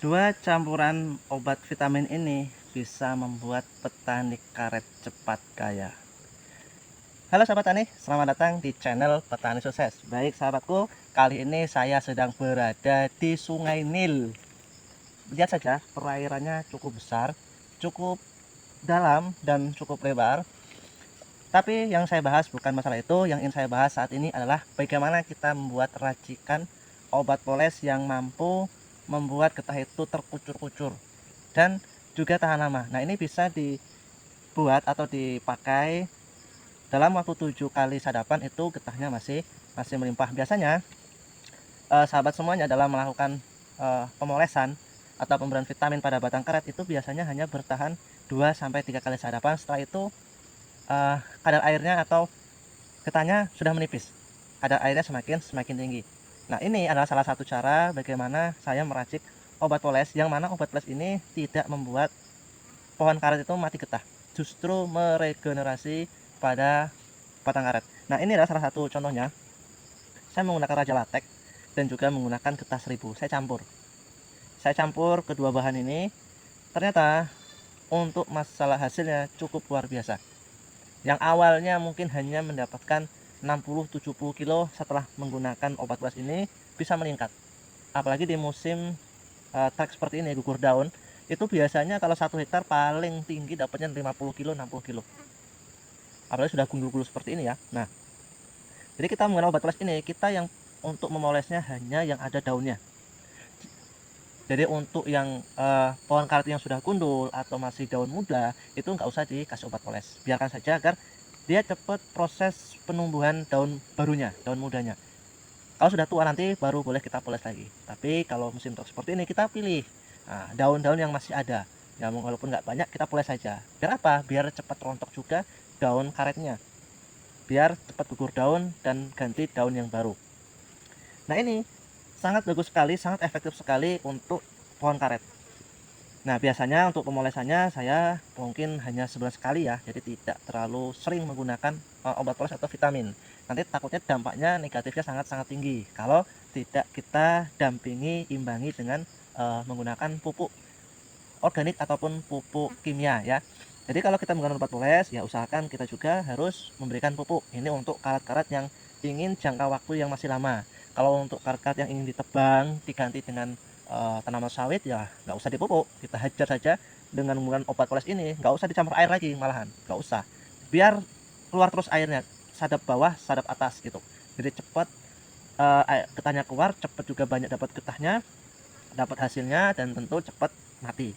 Dua campuran obat vitamin ini bisa membuat petani karet cepat kaya. Halo sahabat tani, selamat datang di channel Petani Sukses. Baik sahabatku, kali ini saya sedang berada di Sungai Nil. Lihat saja, perairannya cukup besar, cukup dalam dan cukup lebar. Tapi yang saya bahas bukan masalah itu, yang ingin saya bahas saat ini adalah bagaimana kita membuat racikan obat poles yang mampu membuat getah itu terkucur-kucur dan juga tahan lama. Nah, ini bisa dibuat atau dipakai dalam waktu 7 kali sadapan itu getahnya masih melimpah. Biasanya sahabat semuanya dalam melakukan pemolesan atau pemberian vitamin pada batang karet itu biasanya hanya bertahan 2 sampai 3 kali sadapan. Setelah itu kadar airnya atau getahnya sudah menipis. Kadar airnya semakin tinggi. Nah, ini adalah salah satu cara bagaimana saya meracik obat poles, yang mana obat poles ini tidak membuat pohon karet itu mati getah, justru meregenerasi pada batang karet. Nah, ini adalah salah satu contohnya. Saya menggunakan raja latek dan juga menggunakan getah 1000. Saya campur kedua bahan ini. Ternyata untuk masalah hasilnya cukup luar biasa. Yang awalnya mungkin hanya mendapatkan 60-70 kilo, setelah menggunakan obat poles ini bisa meningkat. Apalagi di musim trek seperti ini, gugur daun, itu biasanya kalau 1 hektar paling tinggi dapatnya 50 kilo, 60 kilo. Apalagi sudah gundul-gundul seperti ini ya. Nah, jadi kita menggunakan obat poles ini, kita yang untuk memolesnya hanya yang ada daunnya. Jadi untuk yang pohon karet yang sudah gundul atau masih daun muda, itu nggak usah dikasih obat poles. Biarkan saja agar dia cepat proses penumbuhan daun barunya, daun mudanya. Kalau sudah tua nanti baru boleh kita poles lagi. Tapi kalau musim trek seperti ini kita pilih daun-daun yang masih ada. Ya walaupun nggak banyak kita poles saja. Biar apa? Biar cepat rontok juga daun karetnya. Biar cepat gugur daun dan ganti daun yang baru. Nah, ini sangat bagus sekali, sangat efektif sekali untuk pohon karet. Nah, biasanya untuk pemolesannya saya mungkin hanya sebulan sekali ya, jadi tidak terlalu sering menggunakan obat poles atau vitamin. Nanti takutnya dampaknya negatifnya sangat-sangat tinggi kalau tidak kita dampingi, imbangi dengan menggunakan pupuk organik ataupun pupuk kimia ya. Jadi kalau kita menggunakan obat poles ya usahakan kita juga harus memberikan pupuk. Ini untuk karet-karet yang ingin jangka waktu yang masih lama. Kalau untuk karet-karet yang ingin ditebang diganti dengan tanaman sawit ya nggak usah dipupuk, kita hajar saja dengan menggunakan obat poles ini. Nggak usah dicampur air lagi, malahan nggak usah, biar keluar terus airnya, sadap bawah sadap atas gitu. Jadi cepat getahnya keluar, cepat juga banyak dapat getahnya, dapat hasilnya, dan tentu cepat mati.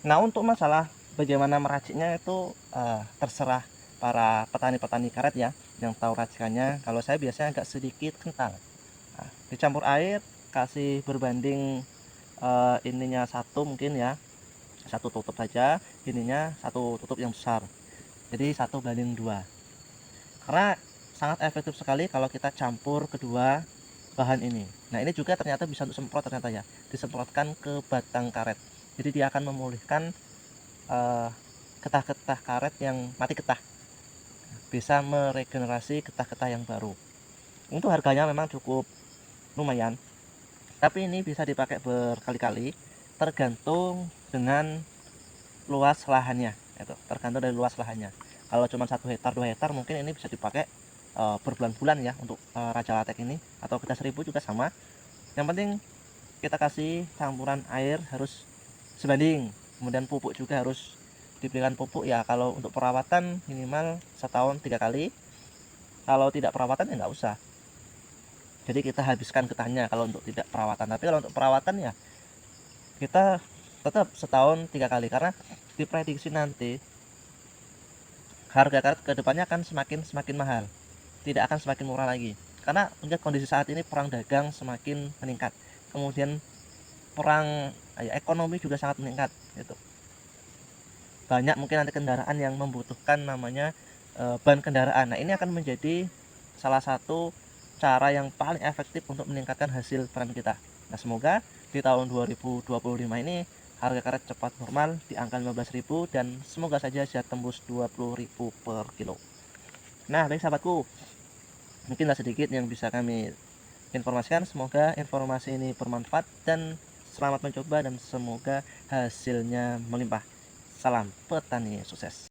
Nah, untuk masalah bagaimana meraciknya itu terserah para petani-petani karet ya yang tahu racikannya. Kalau saya biasanya agak sedikit kental. Nah, dicampur air, kasih berbanding ininya satu mungkin ya, satu tutup saja, ininya satu tutup yang besar. Jadi 1:2. Karena sangat efektif sekali kalau kita campur kedua bahan ini. Nah, ini juga ternyata bisa untuk semprot ternyata ya, disemprotkan ke batang karet. Jadi dia akan memulihkan getah-getah karet yang mati getah, bisa meregenerasi getah-getah yang baru. Untuk harganya memang cukup lumayan, tapi ini bisa dipakai berkali-kali, tergantung dengan luas lahannya. Itu tergantung dari luas lahannya. Kalau cuma 1 hektar 2 hektar mungkin ini bisa dipakai berbulan-bulan ya. Untuk raja latek ini atau kita 1000 juga sama. Yang penting kita kasih campuran air harus sebanding, kemudian pupuk juga harus diberikan pupuk ya. Kalau untuk perawatan minimal setahun 3 kali, kalau tidak perawatan ya nggak usah. Jadi kita habiskan getahnya kalau untuk tidak perawatan. Tapi kalau untuk perawatan ya kita tetap setahun 3 kali, karena diprediksi nanti harga karet kedepannya akan semakin mahal, tidak akan semakin murah lagi, karena melihat kondisi saat ini perang dagang semakin meningkat, kemudian perang ekonomi juga sangat meningkat gitu. Banyak mungkin nanti kendaraan yang membutuhkan namanya ban kendaraan. Nah, ini akan menjadi salah satu cara yang paling efektif untuk meningkatkan hasil panen kita. Nah, semoga di tahun 2025 ini harga karet cepat normal di angka 15.000 dan semoga saja bisa tembus 20.000 per kilo. Nah, baik sahabatku, mungkinlah sedikit yang bisa kami informasikan. Semoga informasi ini bermanfaat dan Selamat mencoba dan semoga hasilnya melimpah. Salam petani sukses.